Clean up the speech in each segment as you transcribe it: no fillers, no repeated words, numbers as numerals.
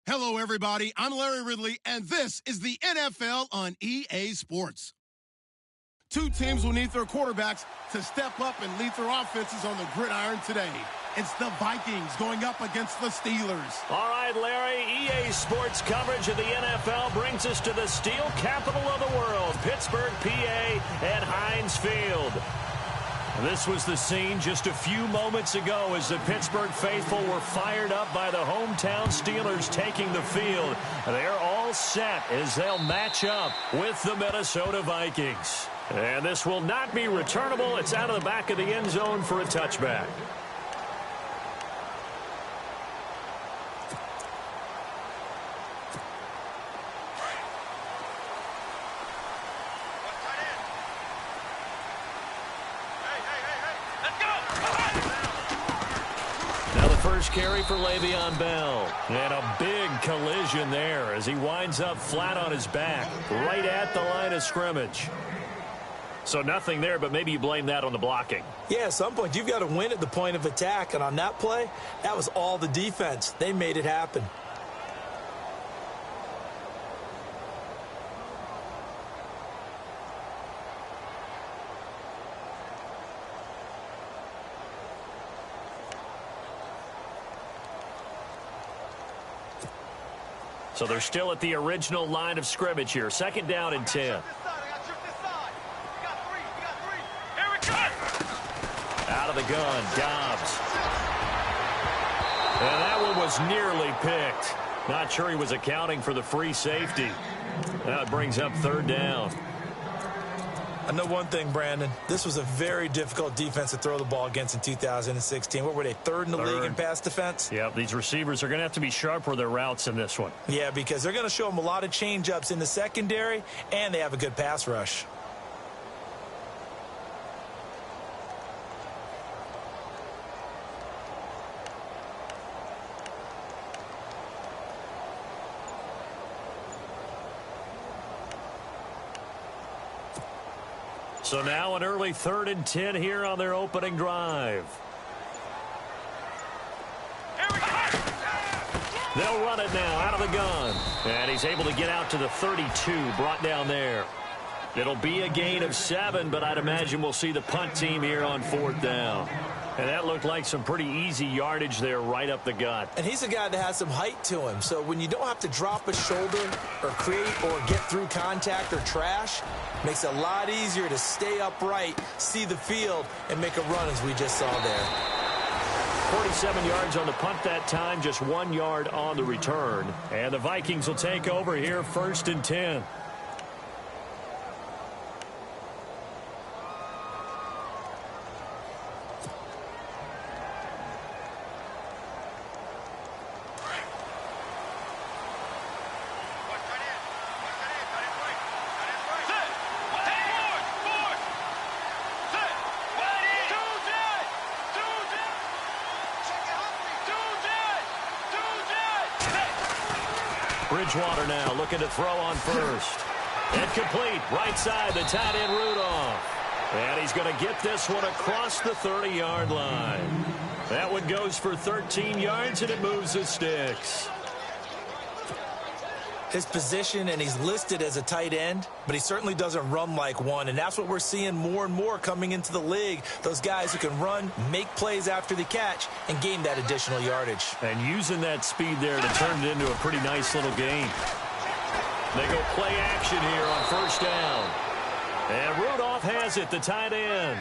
Hello, everybody. I'm Larry Ridley, and this is the NFL on EA Sports. Two teams will need their quarterbacks to step up and lead their offenses on the gridiron today. It's the Vikings going up against the Steelers. All right, Larry, EA Sports coverage of the NFL brings us to the steel capital of the world, Pittsburgh, PA, at Heinz Field. This was the scene just a few moments ago as the Pittsburgh faithful were fired up by the hometown Steelers taking the field. They're all set as they'll match up with the Minnesota Vikings. And this will not be returnable. It's out of the back of the end zone for a touchback. First carry for Le'Veon Bell. And a big collision there as he winds up flat on his back, right at the line of scrimmage. So nothing there, but maybe you blame that on the blocking. Yeah, at some point you've got to win at the point of attack. And on that play, that was all the defense. They made it happen. So they're still at the original line of scrimmage here. Second down and 10. Out of the gun, Dobbs. And that one was nearly picked. Not sure he was accounting for the free safety. Now it brings up third down. I know one thing, Brandon. This was a very difficult defense to throw the ball against in 2016. What were they, third in the league in pass defense? Yep, these receivers are going to have to be sharp with their routes in this one. Yeah, because they're going to show them a lot of change-ups in the secondary, and they have a good pass rush. So now an early 3rd and 10 here on their opening drive. They'll run it now out of the gun. And he's able to get out to the 32, brought down there. It'll be a gain of 7, but I'd imagine we'll see the punt team here on 4th down. And that looked like some pretty easy yardage there right up the gut. And he's a guy that has some height to him. So when you don't have to drop a shoulder or create or get through contact or trash, makes it a lot easier to stay upright, see the field, and make a run as we just saw there. 47 yards on the punt that time, just 1 yard on the return. And the Vikings will take over here, 1st and 10. Bridgewater now looking to throw on 1st. And complete. Right side, the tight end Rudolph. And he's going to get this one across the 30-yard line. That one goes for 13 yards, and it moves the sticks. His position, and he's listed as a tight end, but he certainly doesn't run like one, and that's what we're seeing more and more coming into the league. Those guys who can run, make plays after the catch, and gain that additional yardage. And using that speed there to turn it into a pretty nice little gain. They go play action here on 1st down. And Rudolph has it, the tight end.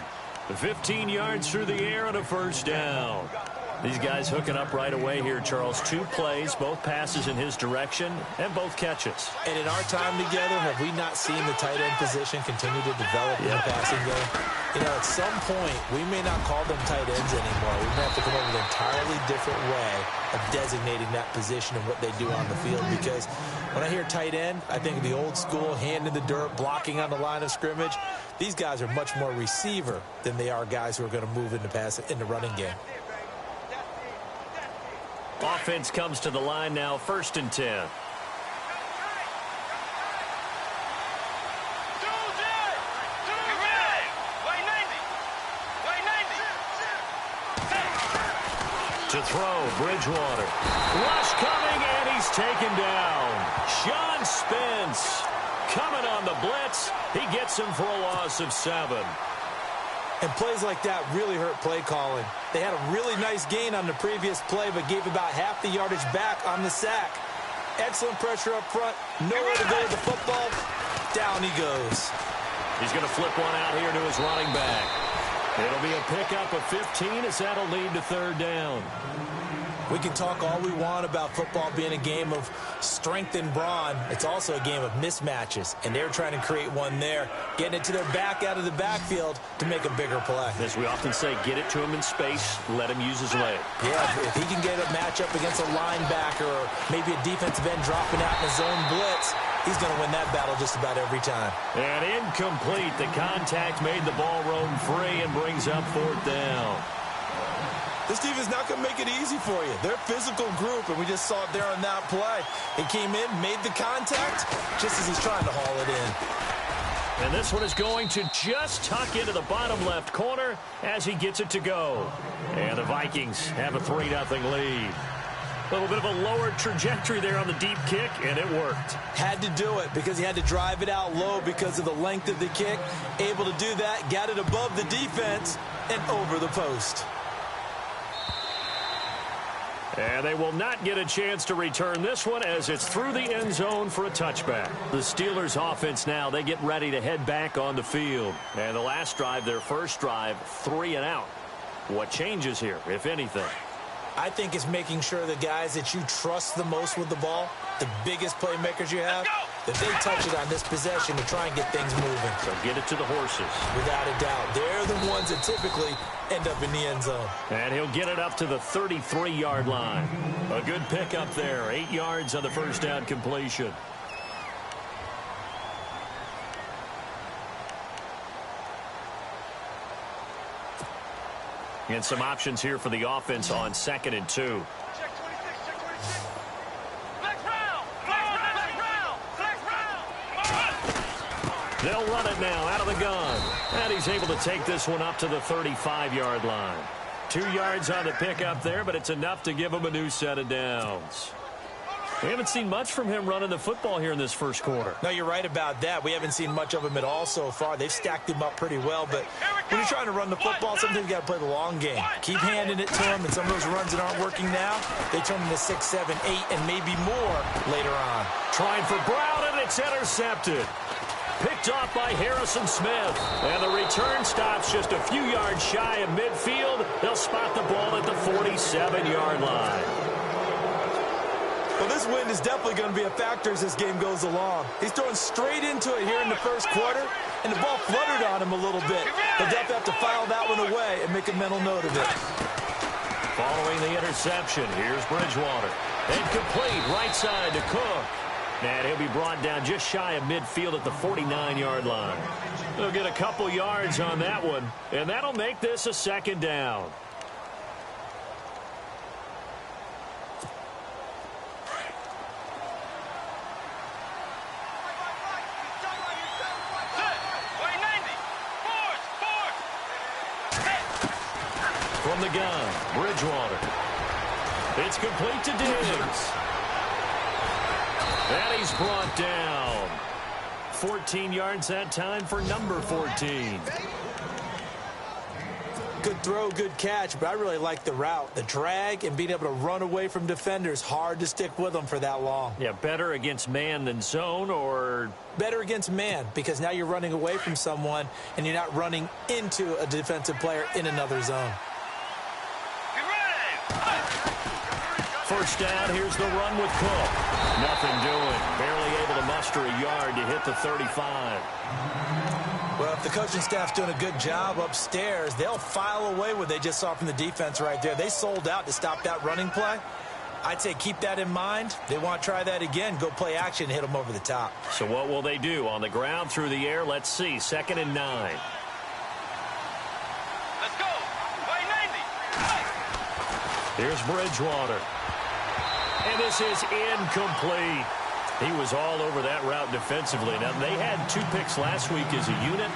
15 yards through the air on a 1st down. These guys hooking up right away here, Charles. 2 plays, both passes in his direction, and both catches. And in our time together, have we not seen the tight end position continue to develop in the passing game? You know, at some point, we may not call them tight ends anymore. We may have to come up with an entirely different way of designating that position and what they do on the field. Because when I hear tight end, I think of the old school, hand in the dirt, blocking on the line of scrimmage. These guys are much more receiver than they are guys who are going to move in the running game. Offense comes to the line now, 1st and 10. To throw, Bridgewater. Rush coming, and he's taken down. Sean Spence coming on the blitz. He gets him for a loss of 7. And plays like that really hurt play calling. They had a really nice gain on the previous play, but gave about half the yardage back on the sack. Excellent pressure up front. Nowhere to go with the football. Down he goes. He's going to flip one out here to his running back. It'll be a pickup of 15 as that'll lead to 3rd down. We can talk all we want about football being a game of strength and brawn. It's also a game of mismatches, and they're trying to create one there, getting it to their back out of the backfield to make a bigger play. As we often say, get it to him in space, let him use his leg. Yeah, if he can get a matchup against a linebacker or maybe a defensive end dropping out in a zone blitz, he's going to win that battle just about every time. And incomplete. The contact made the ball roam free and brings up 4th down. This defense is not going to make it easy for you. They're a physical group, and we just saw it there on that play. He came in, made the contact, just as he's trying to haul it in. And this one is going to just tuck into the bottom left corner as he gets it to go. And the Vikings have a 3-0 lead. A little bit of a lower trajectory there on the deep kick, and it worked. Had to do it because he had to drive it out low because of the length of the kick. Able to do that, got it above the defense and over the post. And they will not get a chance to return this one as it's through the end zone for a touchback. The Steelers offense now, they get ready to head back on the field. And the last drive, their first drive, 3 and out. What changes here, if anything? I think it's making sure the guys that you trust the most with the ball, the biggest playmakers you have, that they touch it on this possession to try and get things moving. So get it to the horses. Without a doubt. They're the ones that typically end up in the end zone. And he'll get it up to the 33-yard line. A good pickup there. 8 yards on the first down completion. And some options here for the offense on 2nd and 2. They'll run it now out of the gun. And he's able to take this one up to the 35-yard line. 2 yards on the pickup there, but it's enough to give him a new set of downs. We haven't seen much from him running the football here in this first quarter. No, you're right about that. We haven't seen much of him at all so far. They've stacked him up pretty well, but when you're trying to run the football, sometimes you got to play the long game. Keep handing it to him, and some of those runs that aren't working now, they turn into 6, 7, 8, and maybe more later on. Trying for Brown, and it's intercepted. Picked off by Harrison Smith. And the return stops just a few yards shy of midfield. They'll spot the ball at the 47-yard line. Well, this wind is definitely going to be a factor as this game goes along. He's throwing straight into it here in the first quarter, and the ball fluttered on him a little bit. They'll definitely have to file that one away and make a mental note of it. Following the interception, here's Bridgewater. Incomplete, right side to Cook. And he'll be brought down just shy of midfield at the 49-yard line. They'll get a couple yards on that one, and that'll make this a second down. From the gun, Bridgewater. It's complete to Diggs. And he's brought down. 14 yards that time for number 14. Good throw, good catch, but I really like the route. The drag and being able to run away from defenders, hard to stick with them for that long. Yeah, better against man than zone, or? Better against man, because now you're running away from someone and you're not running into a defensive player in another zone. First down, here's the run with Cook. Nothing doing. Barely able to muster a yard to hit the 35. Well, if the coaching staff's doing a good job upstairs, they'll file away what they just saw from the defense right there. They sold out to stop that running play. I'd say keep that in mind. They want to try that again. Go play action and hit them over the top. So what will they do? On the ground, through the air? Let's see. 2nd and 9. Let's go. Here's Bridgewater. And this is incomplete. He was all over that route defensively. Now, they had 2 picks last week as a unit.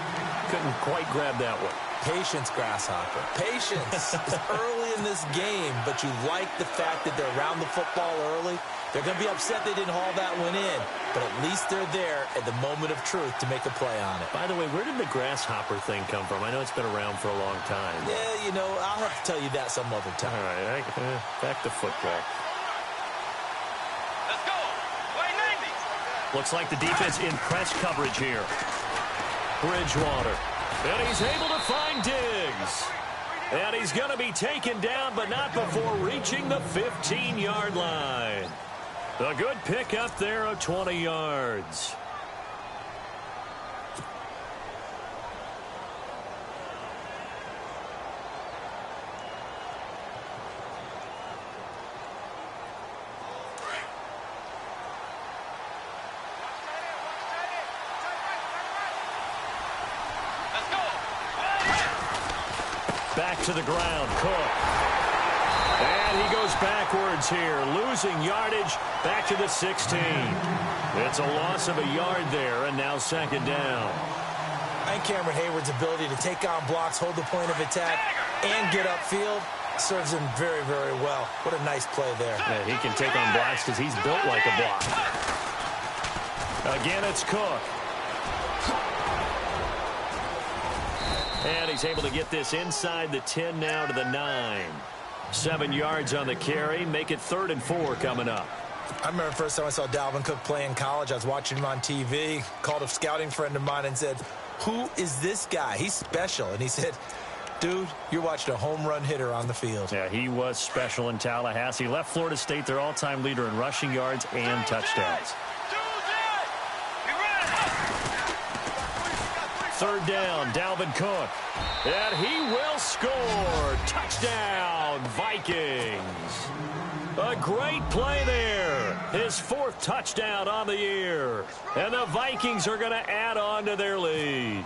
Couldn't quite grab that one. Patience, Grasshopper. Patience. It's early in this game, but you like the fact that they're around the football early. They're going to be upset they didn't haul that one in, but at least they're there at the moment of truth to make a play on it. By the way, where did the Grasshopper thing come from? I know it's been around for a long time. Yeah, you know, I'll have to tell you that some other time. All right, back to football. Let's go. Looks like the defense in press coverage here. Bridgewater. And he's able to find Diggs. And he's going to be taken down, but not before reaching the 15-yard line. A good pickup there of 20 yards. Back to the ground, Cook. And he goes backwards here, losing yardage back to the 16. It's a loss of a yard there, and now 2nd down. And Cameron Hayward's ability to take on blocks, hold the point of attack, and get upfield serves him very, very well. What a nice play there. Yeah, he can take on blocks because he's built like a block. Again, it's Cook. And he's able to get this inside the 10 now to the 9. 7 yards on the carry. Make it 3rd and 4 coming up. I remember the first time I saw Dalvin Cook play in college. I was watching him on TV. Called a scouting friend of mine and said, "Who is this guy? He's special." And he said, "Dude, you're watching a home run hitter on the field." Yeah, he was special in Tallahassee. Left Florida State their all-time leader in rushing yards and touchdowns. 3rd down, Dalvin Cook. And he will score. Touchdown, Vikings. A great play there. His 4th touchdown on the year. And the Vikings are going to add on to their lead.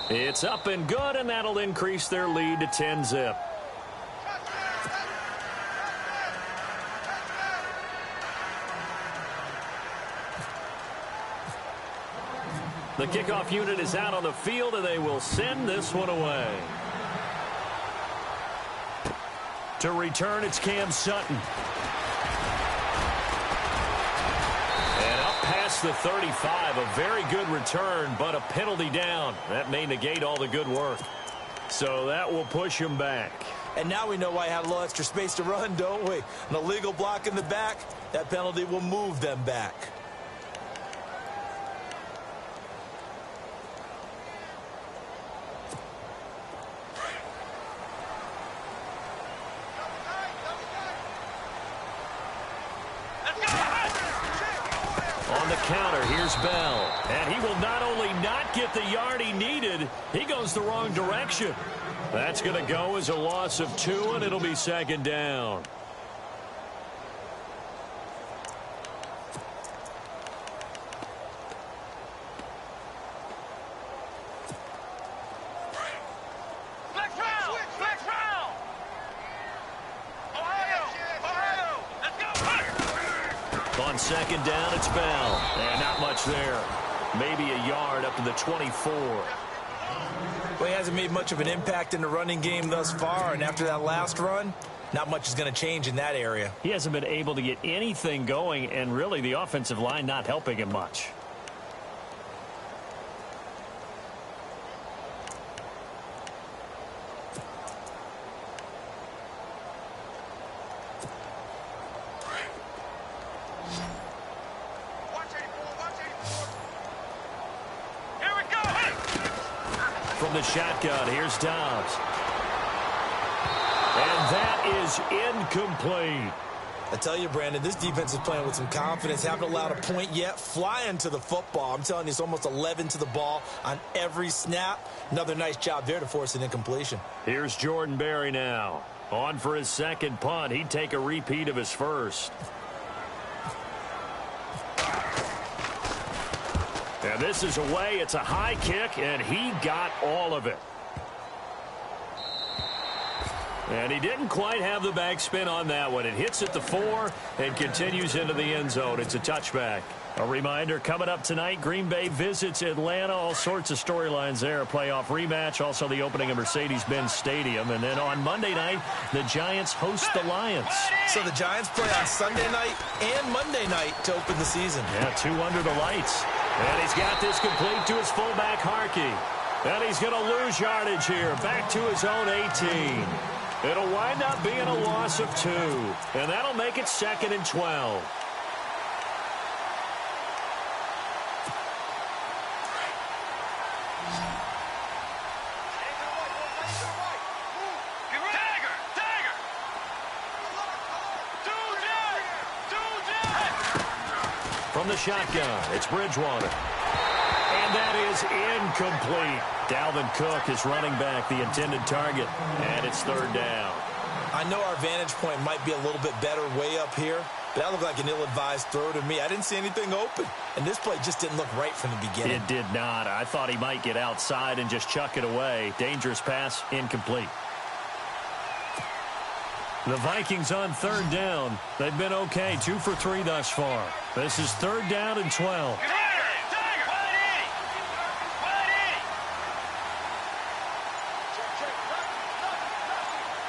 It's up and good, and that'll increase their lead to 10-zip. The kickoff unit is out on the field, and they will send this one away. To return, it's Cam Sutton. And up past the 35, a very good return, but a penalty down. That may negate all the good work. So that will push him back. And now we know why he had a little extra space to run, don't we? An illegal block in the back, that penalty will move them back. On the counter, here's Bell. And he will not only not get the yard he needed, he goes the wrong direction. That's going to go as a loss of 2, and it'll be second down. On second down, it's Bell. And not much there. Maybe a yard up to the 24. Well, he hasn't made much of an impact in the running game thus far, and after that last run, not much is going to change in that area. He hasn't been able to get anything going, and really the offensive line not helping him much. From the shotgun, here's Dobbs. And that is incomplete. I tell you, Brandon, this defense is playing with some confidence. Haven't allowed a point yet. Flying to the football. I'm telling you, it's almost 11 to the ball on every snap. Another nice job there to force an incompletion. Here's Jordan Berry now. On for his second punt. He'd take a repeat of his first. And this is away. It's a high kick, and he got all of it. And he didn't quite have the backspin on that one. It hits at the 4 and continues into the end zone. It's a touchback. A reminder, coming up tonight, Green Bay visits Atlanta. All sorts of storylines there. A playoff rematch, also the opening of Mercedes-Benz Stadium. And then on Monday night, the Giants host the Lions. So the Giants play on Sunday night and Monday night to open the season. Yeah, 2 under the lights. And he's got this complete to his fullback, Harkey. And he's going to lose yardage here, back to his own 18. It'll wind up being a loss of 2. And that'll make it 2nd and 12. From the shotgun, it's Bridgewater. And that is incomplete. Dalvin Cook is running back the intended target, and it's 3rd down. I know our vantage point might be a little bit better way up here, but that looked like an ill-advised throw to me. I didn't see anything open, and this play just didn't look right from the beginning. It did not. I thought he might get outside and just chuck it away. Dangerous pass, incomplete. The Vikings on 3rd down. They've been okay, 2 for 3 thus far. This is 3rd down and 12.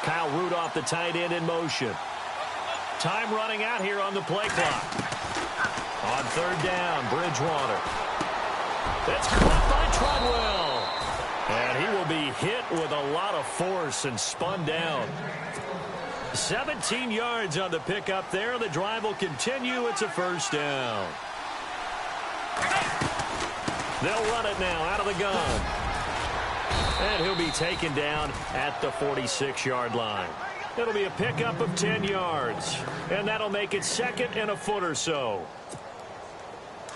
Kyle Rudolph, the tight end, in motion. Time running out here on the play clock. On 3rd down, Bridgewater. That's caught by Treadwell. And he will be hit with a lot of force and spun down. 17 yards on the pickup there. The drive will continue. It's a 1st down. They'll run it now out of the gun. And he'll be taken down at the 46-yard line. It'll be a pickup of 10 yards. And that'll make it 2nd and a foot or so.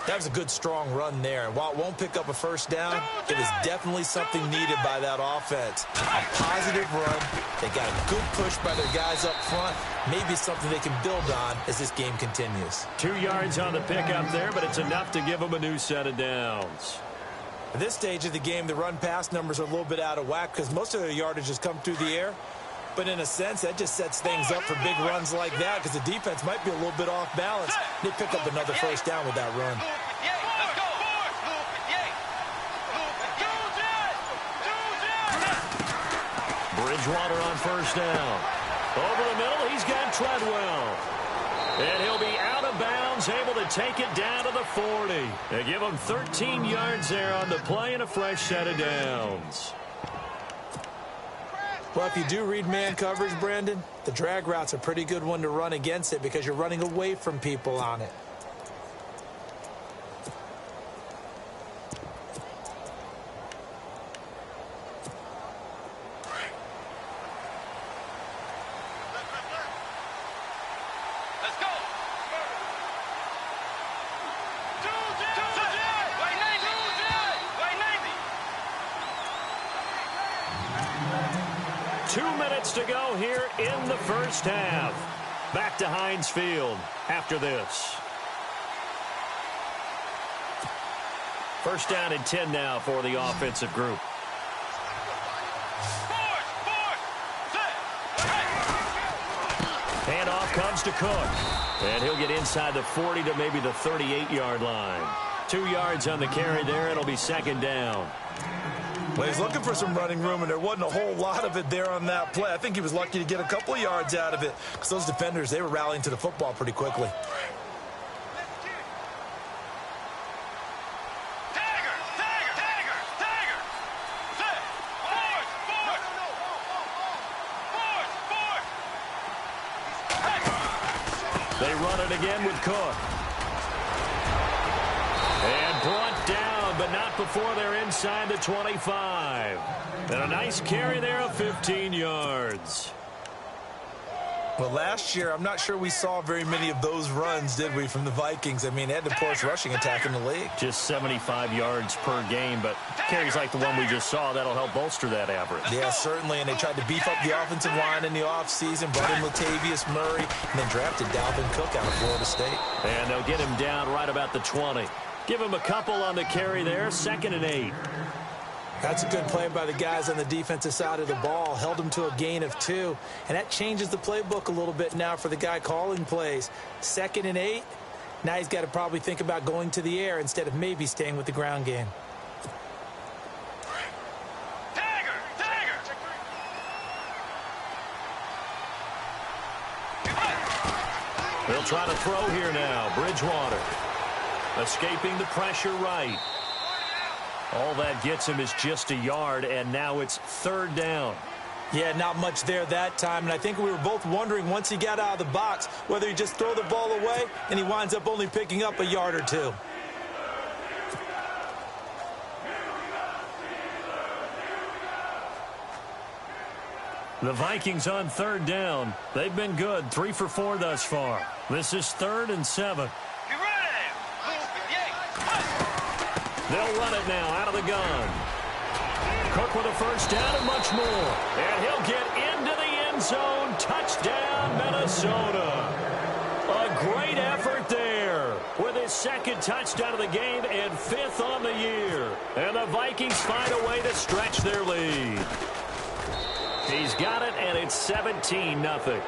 That was a good, strong run there. And while it won't pick up a 1st down, it was definitely something needed by that offense. A positive run. They got a good push by their guys up front. Maybe something they can build on as this game continues. 2 yards on the pickup there, but it's enough to give them a new set of downs. At this stage of the game, the run-pass numbers are a little bit out of whack because most of their yardage has come through the air. But in a sense, that just sets things up for big runs like that because the defense might be a little bit off balance. They pick up another 1st down with that run. Bridgewater on 1st down. Over the middle, he's got Treadwell. And he'll be out of bounds, able to take it down to the 40. They give him 13 yards there on the play and a fresh set of downs. Well, if you do read man coverage, Brandon, the drag route's a pretty good one to run against it because you're running away from people on it. Let's go. 2 minutes to go here in the first half. Back to Heinz Field after this. First down and 10 now for the offensive group. Handoff comes to Cook. And he'll get inside the 40 to maybe the 38-yard line. 2 yards on the carry there. It'll be second down. Well, he's looking for some running room, and there wasn't a whole lot of it there on that play. I think he was lucky to get a couple of yards out of it because those defenders, they were rallying to the football pretty quickly. They run it again with Cook. And brought down, but not before they're inside the 25. And a nice carry there of 15 yards. Well, last year, I'm not sure we saw very many of those runs, did we, from the Vikings? I mean, they had the poorest rushing attack in the league. Just 75 yards per game, but carries like the one we just saw, that'll help bolster that average. Yeah, certainly, and they tried to beef up the offensive line in the offseason, brought in Latavius Murray, and then drafted Dalvin Cook out of Florida State. And they'll get him down right about the 20. Give him a couple on the carry there, 2nd and 8. That's a good play by the guys on the defensive side of the ball. Held him to a gain of 2. And that changes the playbook a little bit now for the guy calling plays. 2nd and 8. Now he's got to probably think about going to the air instead of maybe staying with the ground game. They'll try to throw here now. Bridgewater escaping the pressure right. All that gets him is just a yard, and now it's 3rd down. Yeah, not much there that time, and I think we were both wondering once he got out of the box whether he just throw the ball away, and he winds up only picking up a yard or 2. The Vikings on 3rd down. They've been good, 3 for 4 thus far. This is 3rd and 7. They'll run it now out of the gun. Cook with a first down and much more. And he'll get into the end zone. Touchdown, Minnesota. A great effort there with his 2nd touchdown of the game and 5th on the year. And the Vikings find a way to stretch their lead. He's got it, and it's 17-0.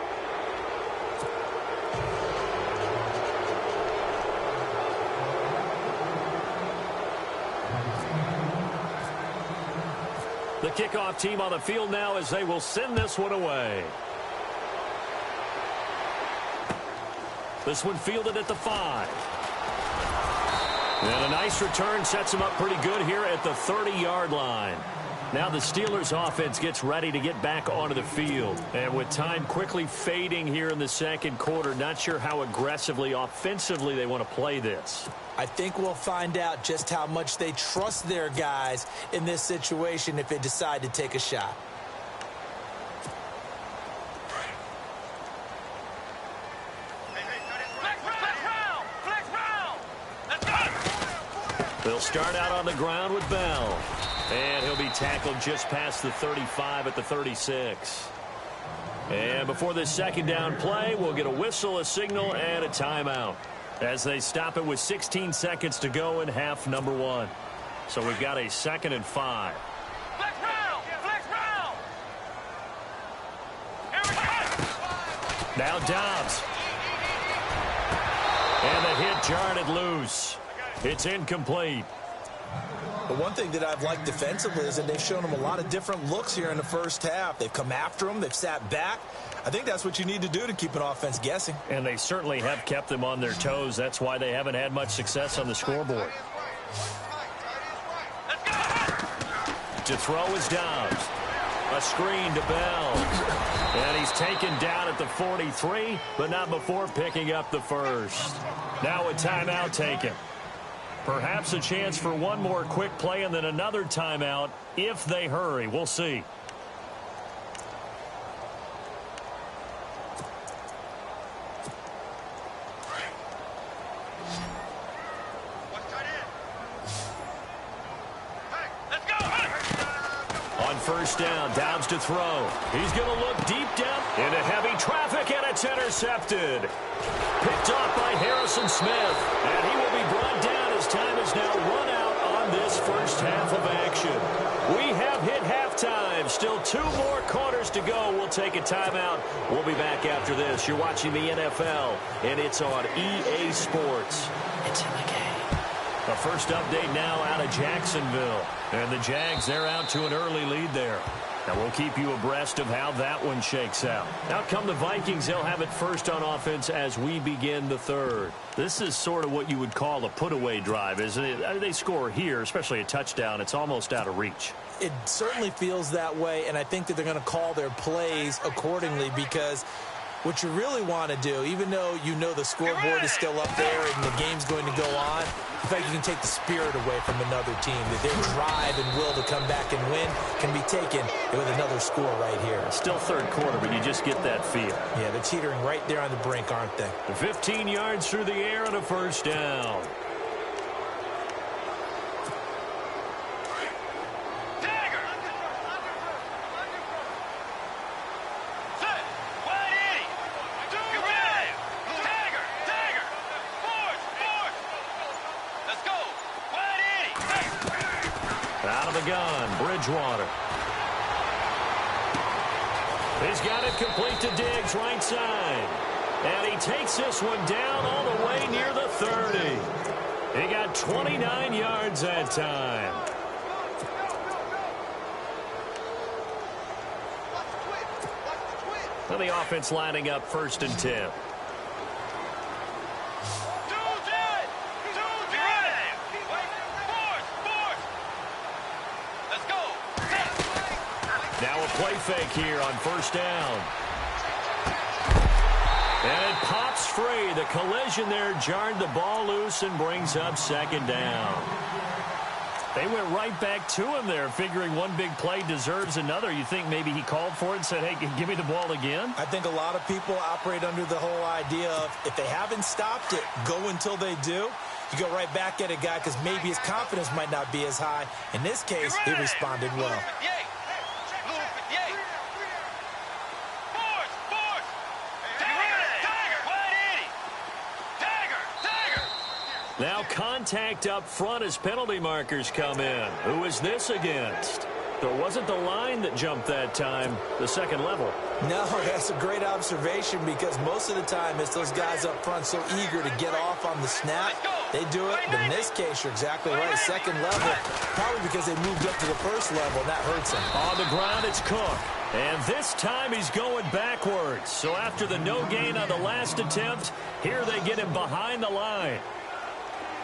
The kickoff team on the field now as they will send this one away. This one fielded at the 5. And a nice return sets him up pretty good here at the 30-yard line. Now the Steelers offense gets ready to get back onto the field. And with time quickly fading here in the 2nd quarter, not sure how aggressively, offensively they want to play this. I think we'll find out just how much they trust their guys in this situation if they decide to take a shot. They'll start out on the ground with Bell. And he'll be tackled just past the 35 at the 36. And before this 2nd down play, we'll get a whistle, a signal, and a timeout as they stop it with 16 seconds to go in half number 1. So we've got a 2nd and 5. Flex round! Flex round! Here we go! Now Dobbs. And the hit jarred it loose. It's incomplete. But one thing that I've liked defensively is that they've shown them a lot of different looks here in the first half. They've come after them. They've sat back. I think that's what you need to do to keep an offense guessing. And they certainly have kept them on their toes. That's why they haven't had much success on the scoreboard. To throw is Dobbs. A screen to Bell. And he's taken down at the 43, but not before picking up the first. Now a timeout taken. Perhaps a chance for one more quick play and then another timeout if they hurry. We'll see. On first down, Dobbs to throw. He's going to look deep down into heavy traffic, and it's intercepted. Picked off by Harrison Smith, and he will be brought down as time is now run out on this first half of action. We have hit halftime. Still 2 more quarters to go. We'll take a timeout. We'll be back after this. You're watching the NFL, and it's on EA Sports. It's in the game. The first update now out of Jacksonville. And the Jags, they're out to an early lead there. Now we'll keep you abreast of how that one shakes out. Out come the Vikings. They'll have it first on offense as we begin the third. This is sort of what you would call a put-away drive, isn't it? I mean, they score here, especially a touchdown. It's almost out of reach. It certainly feels that way, and I think that they're going to call their plays accordingly because what you really want to do, even though you know the scoreboard is still up there and the game's going to go on, in fact, you can take the spirit away from another team. That their drive and will to come back and win can be taken with another score right here. Still third quarter, but you just get that feel. Yeah, they're teetering right there on the brink, aren't they? 15 yards through the air and a first down. Bridgewater. He's got it complete to Diggs, right side. And he takes this one down all the way near the 30. He got 29 yards that time. Well, the offense lining up 1st and 10. Play fake here on first down. And it pops free. The collision there jarred the ball loose and brings up 2nd down. They went right back to him there, figuring one big play deserves another. You think maybe he called for it and said, hey, give me the ball again? I think a lot of people operate under the whole idea of if they haven't stopped it, go until they do. You go right back at a guy because maybe his confidence might not be as high. In this case, he responded well. Now contact up front as penalty markers come in. Who is this against? It wasn't the line that jumped that time, the second level. No, that's a great observation because most of the time it's those guys up front so eager to get off on the snap. They do it, but in this case, you're exactly right. Second level, probably because they moved up to the first level, and that hurts them. On the ground, it's Cook. And this time he's going backwards. So after the no gain on the last attempt, here they get him behind the line.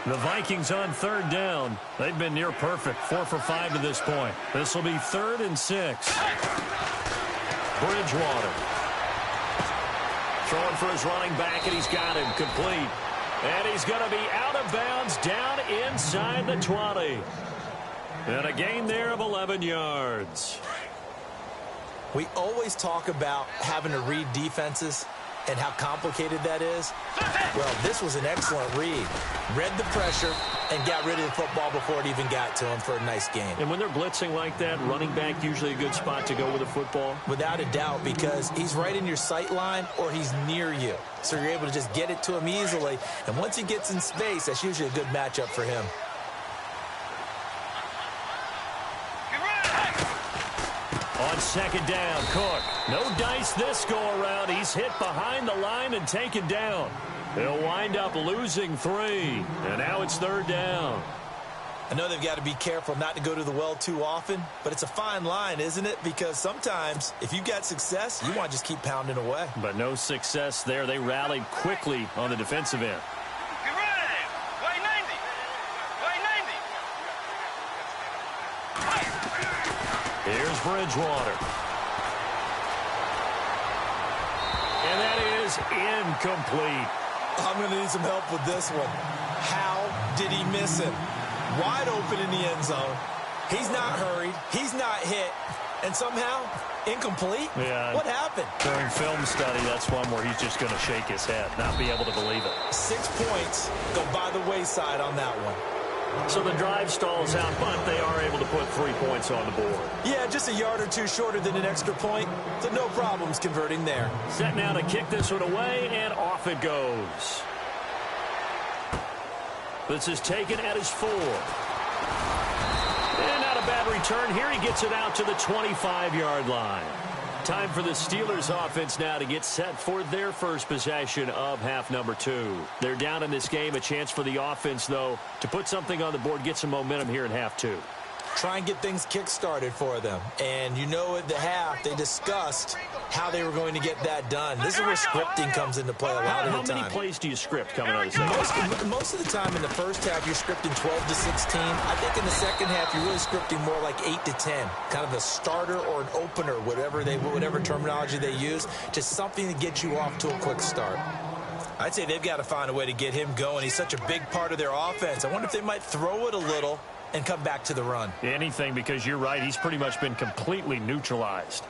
The Vikings on 3rd down. They've been near perfect, 4 for 5 to this point. This will be 3rd and 6. Bridgewater. Throwing for his running back, and he's got him complete. And he's going to be out of bounds down inside the 20. And a gain there of 11 yards. We always talk about having to read defenses and how complicated that is. Well, this was an excellent read. Read the pressure and got rid of the football before it even got to him for a nice game. And when they're blitzing like that, running back usually a good spot to go with the football? Without a doubt, because he's right in your sight line or he's near you. So you're able to just get it to him easily. And once he gets in space, that's usually a good matchup for him. On 2nd down, Cook. No dice this go-around. He's hit behind the line and taken down. He'll wind up losing 3. And now it's 3rd down. I know they've got to be careful not to go to the well too often, but it's a fine line, isn't it? Because sometimes if you've got success, you want to just keep pounding away. But no success there. They rallied quickly on the defensive end. Get ready. Way 90. Way 90. Here's Bridgewater. And that is incomplete. I'm going to need some help with this one. How did he miss him? Wide open in the end zone. He's not hurried. He's not hit. And somehow, incomplete? Yeah. What happened? During film study, that's one where he's just going to shake his head, not be able to believe it. 6 points go by the wayside on that one. So the drive stalls out, but they are able to put 3 points on the board. Yeah, just a yard or two shorter than an extra point, so no problems converting there. Set now to kick this one away, and off it goes. This is taken at his 4. And not a bad return here. He gets it out to the 25-yard line. Time for the Steelers offense now to get set for their first possession of half number 2. They're down in this game. A chance for the offense, though, to put something on the board, get some momentum here in half 2. Try and get things kick-started for them. And you know at the half, they discussed how they were going to get that done. This is where scripting comes into play a lot of the time. How many plays do you script coming out of the second? Most of the time in the first half, you're scripting 12 to 16. I think in the second half, you're really scripting more like 8 to 10. Kind of a starter or an opener, whatever terminology they use. Just something to get you off to a quick start. I'd say they've got to find a way to get him going. He's such a big part of their offense. I wonder if they might throw it a little and come back to the run. Anything, because you're right. He's pretty much been completely neutralized.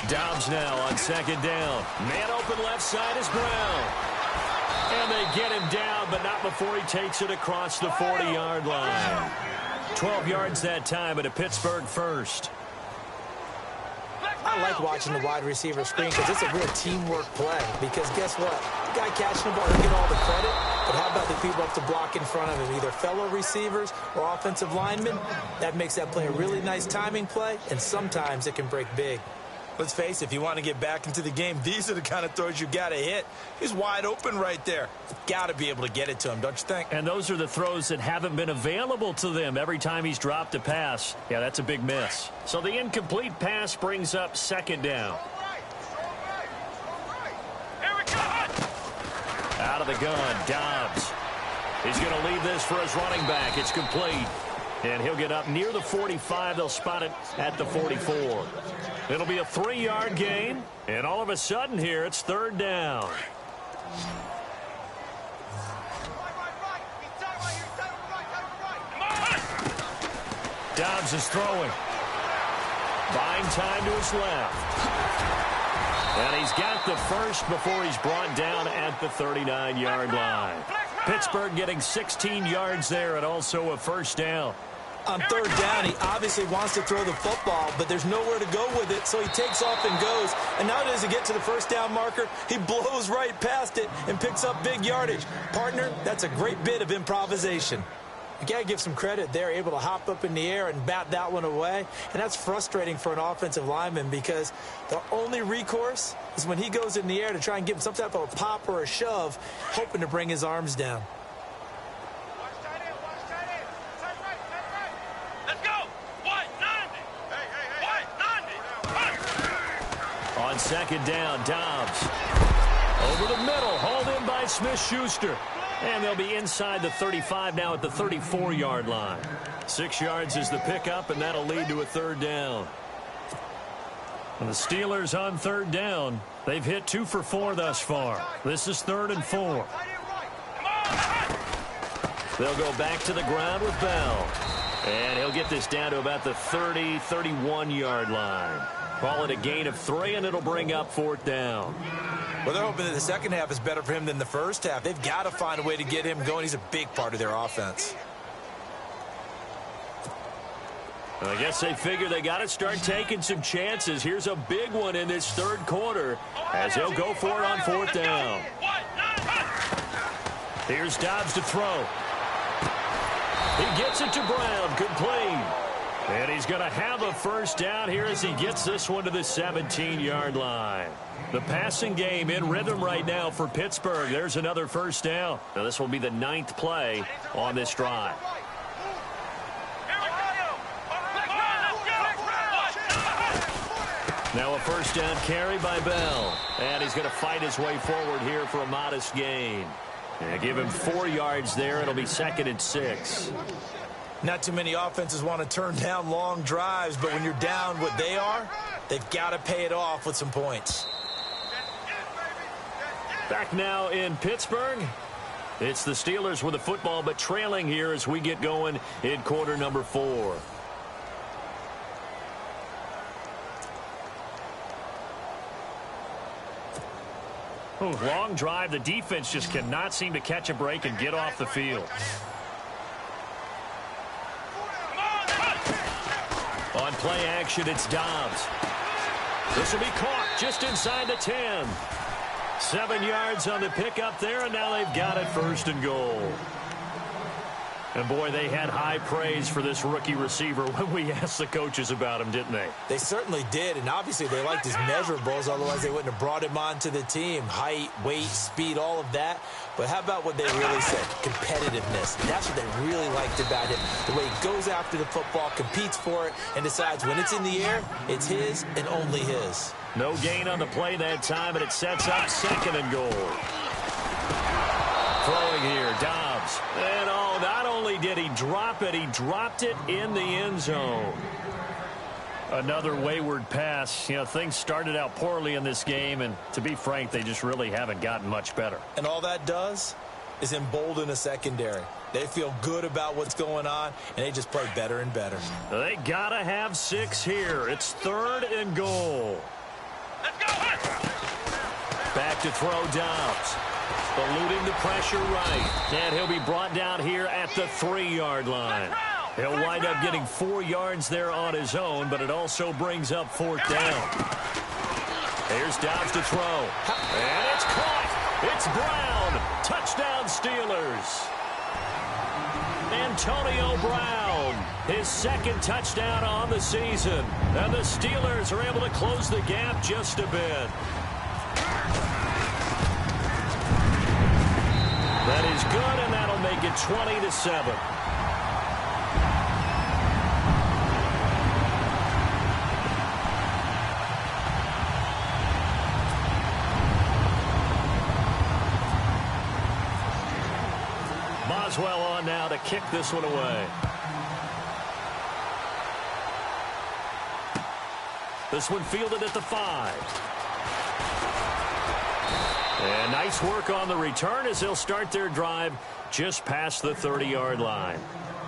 Dobbs now on second down. Man open left side is Brown. And they get him down, but not before he takes it across the 40-yard line. 12 yards that time, but a Pittsburgh first. I like watching the wide receiver screen because it's a real teamwork play. Because guess what? The guy catching the ball, he'll get all the credit. But how about the people up to block in front of him, either fellow receivers or offensive linemen? That makes that play a really nice timing play, and sometimes it can break big. Let's face it, if you want to get back into the game, these are the kind of throws you got to hit. He's wide open right there. Got to be able to get it to him, don't you think? And those are the throws that haven't been available to them every time he's dropped a pass. Yeah, that's a big miss. So the incomplete pass brings up second down. Out of the gun, Dobbs. He's going to leave this for his running back. It's complete. And he'll get up near the 45. They'll spot it at the 44. It'll be a 3-yard gain. And all of a sudden here, it's third down. Dobbs is throwing. Buying time to his left. And he's got the first before he's brought down at the 39-yard line. Pittsburgh getting 16 yards there and also a first down. On third down, he obviously wants to throw the football, but there's nowhere to go with it, so he takes off and goes. And now as he gets to the first down marker, he blows right past it and picks up big yardage. Partner, that's a great bit of improvisation. You got to give some credit there, able to hop up in the air and bat that one away. And that's frustrating for an offensive lineman because the only recourse is when he goes in the air to try and give him some type of a pop or a shove, hoping to bring his arms down. On second down, Dobbs. Over the middle, hauled in by Smith-Schuster. And they'll be inside the 35 now at the 34-yard line. 6 yards is the pickup, and that'll lead to a third down. And the Steelers on third down. They've hit 2 for 4 thus far. This is 3rd and 4. They'll go back to the ground with Bell. And he'll get this down to about the 30, 31-yard line. Call it a gain of 3, and it'll bring up 4th down. Well, they're hoping that the second half is better for him than the first half. They've got to find a way to get him going. He's a big part of their offense. Well, I guess they figure they got to start taking some chances. Here's a big one in this third quarter as he'll go for it on 4th down. Here's Dobbs to throw. He gets it to Brown, complete. And he's going to have a first down here as he gets this one to the 17-yard line. The passing game in rhythm right now for Pittsburgh. There's another first down. Now this will be the 9th play on this drive. Now a first down carry by Bell. And he's going to fight his way forward here for a modest gain. And give him 4 yards there. It'll be 2nd and 6. Not too many offenses want to turn down long drives, but when you're down what they are, they've got to pay it off with some points. Back now in Pittsburgh. It's the Steelers with the football, but trailing here as we get going in quarter number 4. Long drive. The defense just cannot seem to catch a break and get off the field. On play action, it's Dobbs. This will be caught just inside the 10. 7 yards on the pickup there, and now they've got it 1st and goal. And, boy, they had high praise for this rookie receiver when we asked the coaches about him, didn't they? They certainly did, and obviously they liked his measurables. Otherwise, they wouldn't have brought him onto the team. Height, weight, speed, all of that. But how about what they really said? Competitiveness. That's what they really liked about him. The way he goes after the football, competes for it, and decides when it's in the air, it's his and only his. No gain on the play that time, and it sets up 2nd and goal. Throwing here, Dobbs. And not only did he drop it, he dropped it in the end zone. Another wayward pass. You know, things started out poorly in this game, and to be frank, they just really haven't gotten much better. And all that does is embolden a secondary. They feel good about what's going on, and they just play better and better. They got to have 6 here. It's 3rd and goal. Let's go! Back to throw Dobbs. Eluding the pressure right. And he'll be brought down here at the 3-yard line. He'll wind up getting 4 yards there on his own, but it also brings up 4th down. Here's Dobbs to throw. And it's caught. It's Brown. Touchdown Steelers. Antonio Brown, his 2nd touchdown on the season. And the Steelers are able to close the gap just a bit. That is good, and that'll make it 20-7. Boswell on now to kick this one away. This one fielded at the 5. And nice work on the return as they'll start their drive just past the 30-yard line.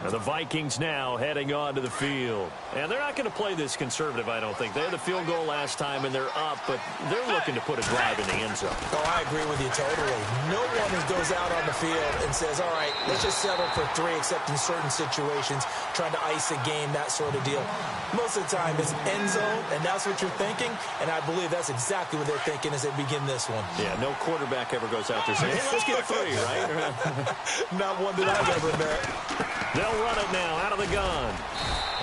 And the Vikings now heading onto the field. And they're not going to play this conservative, I don't think. They had the field goal last time, and they're up, but they're looking to put a drive in the end zone. Oh, I agree with you totally. No one goes out on the field and says, all right, let's just settle for 3, except in certain situations, trying to ice a game, that sort of deal. Most of the time, it's end zone, and that's what you're thinking, and I believe that's exactly what they're thinking as they begin this one. Yeah, no quarterback ever goes out there saying, hey, let's get 3, right? Not one that I've ever met. They'll run it now out of the gun.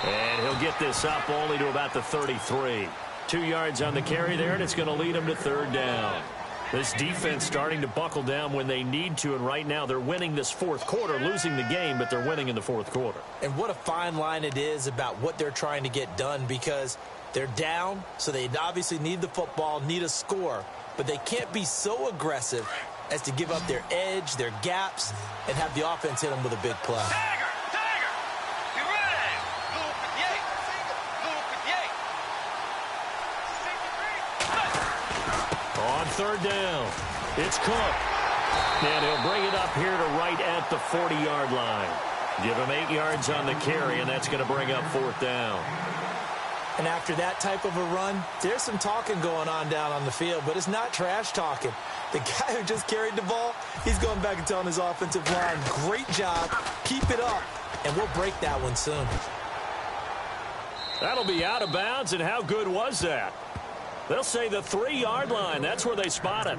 And he'll get this up only to about the 33. 2 yards on the carry there, and it's going to lead him to 3rd down. This defense starting to buckle down when they need to, and right now they're winning this 4th quarter, losing the game, but they're winning in the 4th quarter. And what a fine line it is about what they're trying to get done, because they're down, so they obviously need the football, need a score, but they can't be so aggressive as to give up their edge, their gaps, and have the offense hit them with a big play. On 3rd down, it's Cook. And he'll bring it up here to right at the 40-yard line. Give him 8 yards on the carry, and that's going to bring up 4th down. And after that type of a run, there's some talking going on down on the field, but it's not trash talking. The guy who just carried the ball, he's going back and telling his offensive line, great job, keep it up, and we'll break that one soon. That'll be out of bounds, and how good was that? They'll say the 3-yard line. That's where they spot it.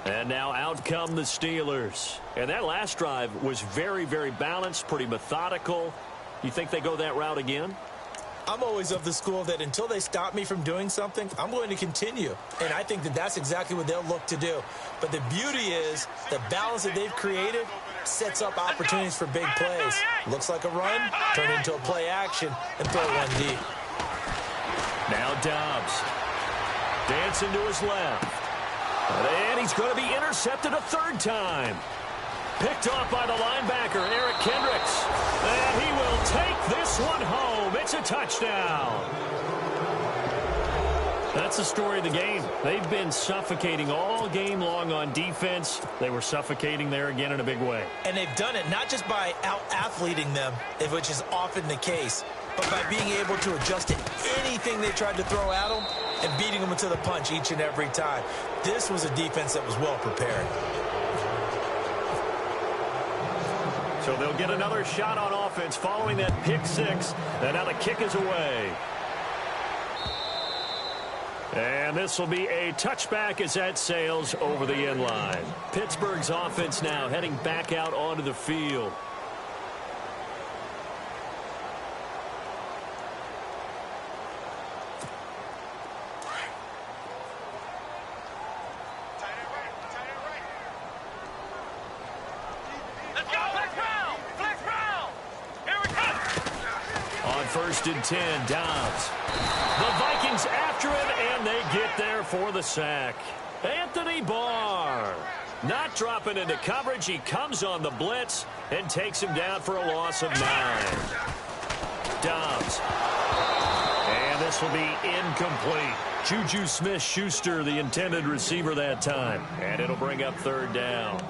And now out come the Steelers. And that last drive was very, very balanced, pretty methodical. You think they go that route again? I'm always of the school that until they stop me from doing something, I'm going to continue. And I think that that's exactly what they'll look to do. But the beauty is the balance that they've created sets up opportunities for big plays. Looks like a run, turn into a play action, and throw one deep. Now Dobbs. Dancing to his left. And he's going to be intercepted a third time. Picked off by the linebacker, Eric Kendricks. And he will take this one home. It's a touchdown. That's the story of the game. They've been suffocating all game long on defense. They were suffocating there again in a big way. And they've done it not just by out-athleting them, which is often the case, but by being able to adjust to anything they tried to throw at them and beating them into the punch each and every time. This was a defense that was well prepared. So they'll get another shot on offense following that pick six. And now the kick is away. And this will be a touchback as that sails over the end line. Pittsburgh's offense now heading back out onto the field. First and 10, Dobbs. The Vikings after him, and they get there for the sack. Anthony Barr not dropping into coverage. He comes on the blitz and takes him down for a loss of 9. Dobbs. And this will be incomplete. Juju Smith-Schuster, the intended receiver that time. And it'll bring up third down.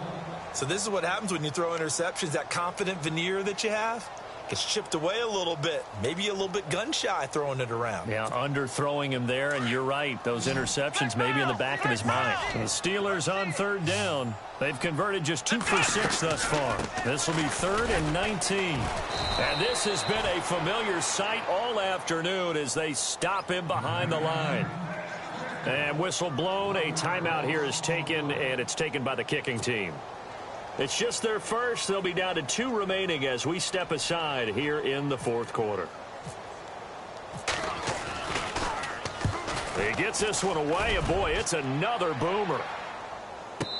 So this is what happens when you throw interceptions. That confident veneer that you have gets chipped away a little bit. Maybe a little bit gun-shy throwing it around. Yeah, underthrowing him there, and you're right. Those interceptions may be in the back of his mind. So the Steelers on third down. They've converted just 2 for 6 thus far. This will be 3rd and 19. And this has been a familiar sight all afternoon as they stop him behind the line. And whistle blown. A timeout here is taken, and it's taken by the kicking team. It's just their first. They'll be down to 2 remaining as we step aside here in the 4th quarter. He gets this one away, and boy, it's another boomer.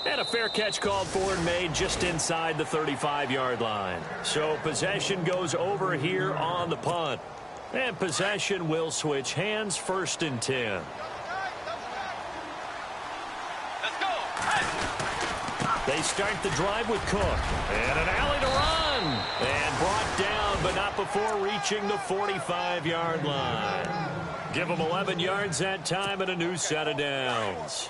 And a fair catch called for and made just inside the 35-yard line. So possession goes over here on the punt. And possession will switch hands, 1st and 10. They start the drive with Cook. And an alley to run. And brought down, but not before reaching the 45-yard line. Give them 11 yards that time and a new set of downs.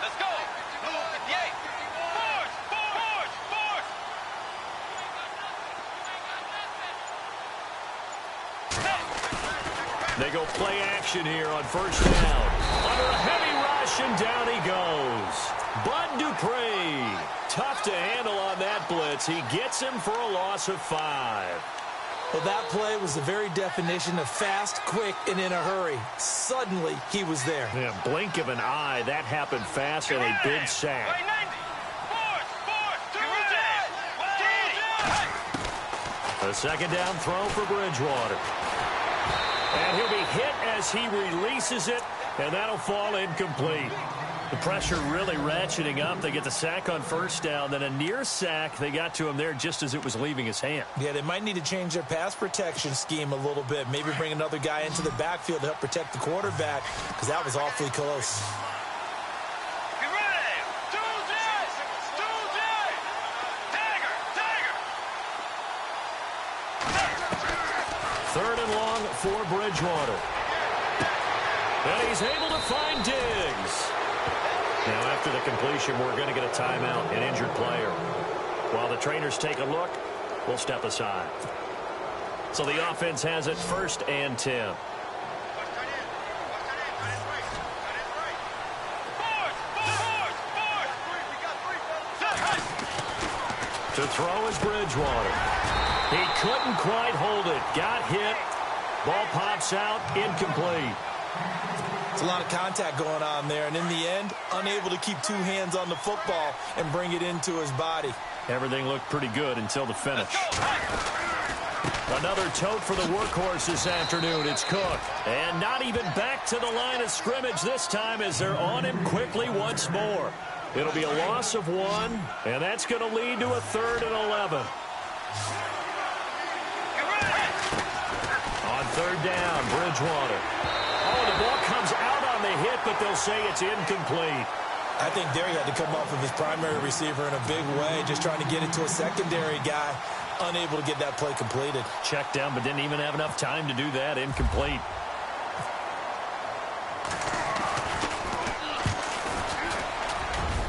Let's go. 58. They go play action here on 1st down. Under a heavy rush, and down he goes. Bud Dupree. Tough to handle on that blitz. He gets him for a loss of 5. Well, that play was the very definition of fast, quick, and in a hurry. Suddenly, he was there. Yeah, blink of an eye. That happened fast and a big sack. A 2nd down throw for Bridgewater. And he'll be hit as he releases it, and that'll fall incomplete. The pressure really ratcheting up. They get the sack on 1st down, then a near sack. They got to him there just as it was leaving his hand. Yeah, they might need to change their pass protection scheme a little bit. Maybe bring another guy into the backfield to help protect the quarterback, because that was awfully close. Get ready. 3rd and long for Bridgewater. And he's able to find Diggs. Now, after the completion, we're going to get a timeout, an injured player. While the trainers take a look, we'll step aside. So the offense has it 1st and 10. To throw is Bridgewater. He couldn't quite hold it. Got hit. Ball pops out. Incomplete. It's a lot of contact going on there, and in the end, unable to keep 2 hands on the football and bring it into his body. Everything looked pretty good until the finish. Another tote for the workhorse this afternoon. It's Cook. And not even back to the line of scrimmage this time as they're on him quickly once more. It'll be a loss of 1, and that's going to lead to a 3rd and 11. On 3rd down, Bridgewater. Oh, the ball comes out on the hit, but they'll say it's incomplete. I think there he had to come off of his primary receiver in a big way, just trying to get it to a secondary guy. Unable to get that play completed. Checked down, but didn't even have enough time to do that. Incomplete.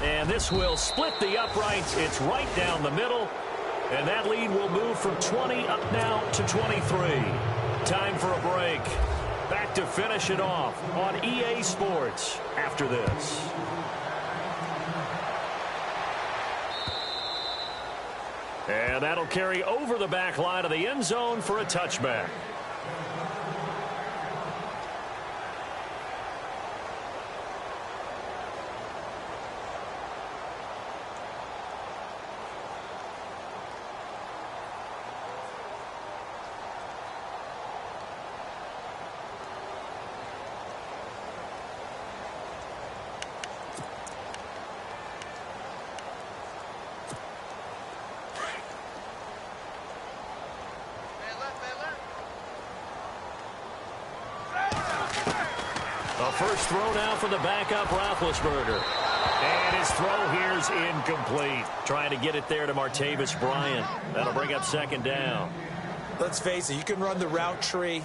And this will split the uprights. It's right down the middle. And that lead will move from 20 up now to 23. Time for a break. Back to finish it off on EA Sports after this. And that'll carry over the back line of the end zone for a touchback. First throw now for the backup, Roethlisberger. And his throw here's incomplete. Trying to get it there to Martavis Bryant. That'll bring up 2nd down. Let's face it, you can run the route tree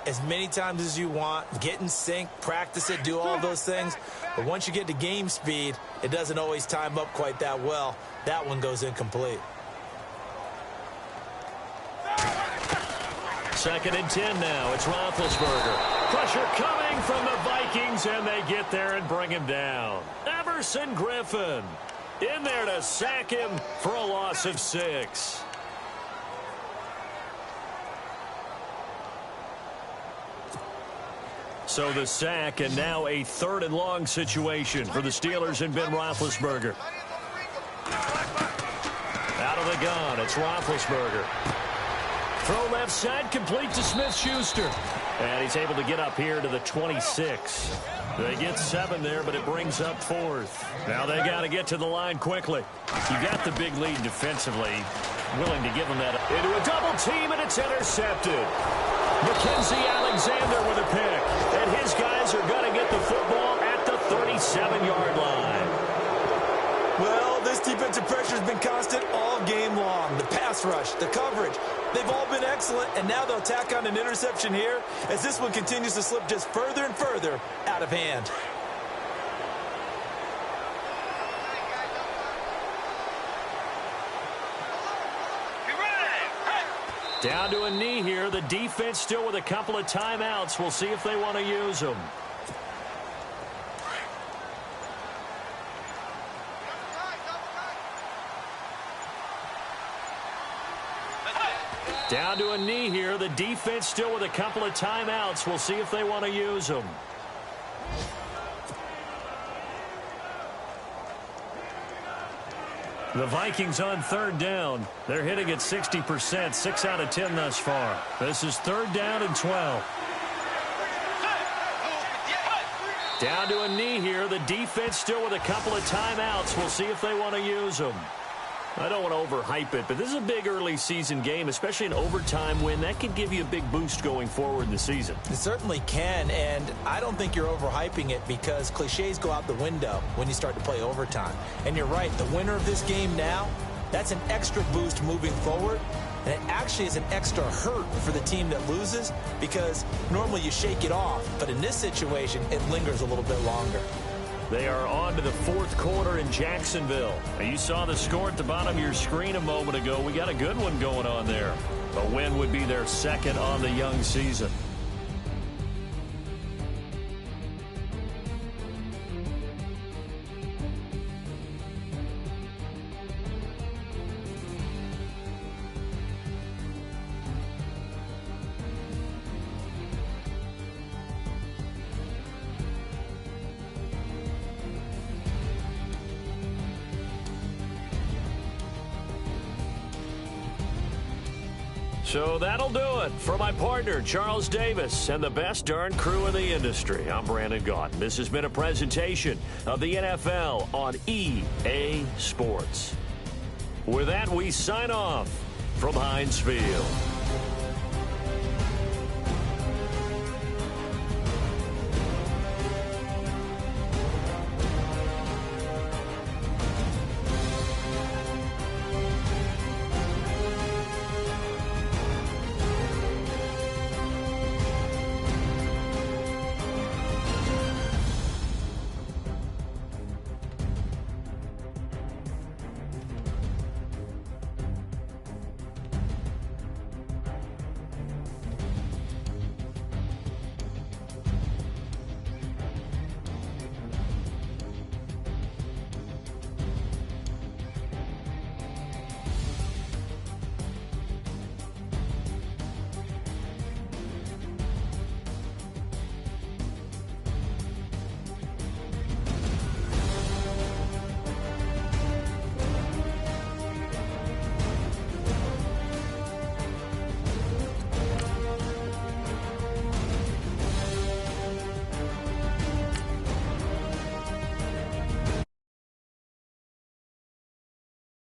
as many times as you want, get in sync, practice it, do all those things. But once you get to game speed, it doesn't always time up quite that well. That one goes incomplete. 2nd and 10 now. It's Roethlisberger. Pressure coming from the Vikings, and they get there and bring him down. Everson Griffin in there to sack him for a loss of 6. So the sack, and now a 3rd and long situation for the Steelers and Ben Roethlisberger. Out of the gun, it's Roethlisberger. Throw left side, complete to Smith-Schuster. And he's able to get up here to the 26. They get 7 there, but it brings up 4th. Now they got to get to the line quickly. You got the big lead defensively. Willing to give them that. Into a double team, and it's intercepted. Mackenzie Alexander with a pick. And his guys are going to get the football at the 37-yard line. Well, this defensive pressure has been constant all game long. The pass rush, the coverage, they've all been excellent, and now they'll tack on an interception here as this one continues to slip just further and further out of hand. Down to a knee here. The defense still with a couple of timeouts. We'll see if they want to use them. Down to a knee here. The defense still with a couple of timeouts. We'll see if they want to use them. The Vikings on 3rd down. They're hitting at 60%, 6 out of 10 thus far. This is 3rd down and 12. Down to a knee here. The defense still with a couple of timeouts. We'll see if they want to use them. I don't want to overhype it, but this is a big early season game, especially an overtime win. That could give you a big boost going forward in the season. It certainly can, and I don't think you're overhyping it because cliches go out the window when you start to play overtime. And you're right, the winner of this game now, that's an extra boost moving forward, and it actually is an extra hurt for the team that loses because normally you shake it off, but in this situation, it lingers a little bit longer. They are on to the 4th quarter in Jacksonville. Now, you saw the score at the bottom of your screen a moment ago. We got a good one going on there. A win would be their 2nd on the young season. So that'll do it. For my partner, Charles Davis, and the best darn crew in the industry, I'm Brandon Gaudin. This has been a presentation of the NFL on EA Sports. With that, we sign off from Heinz Field.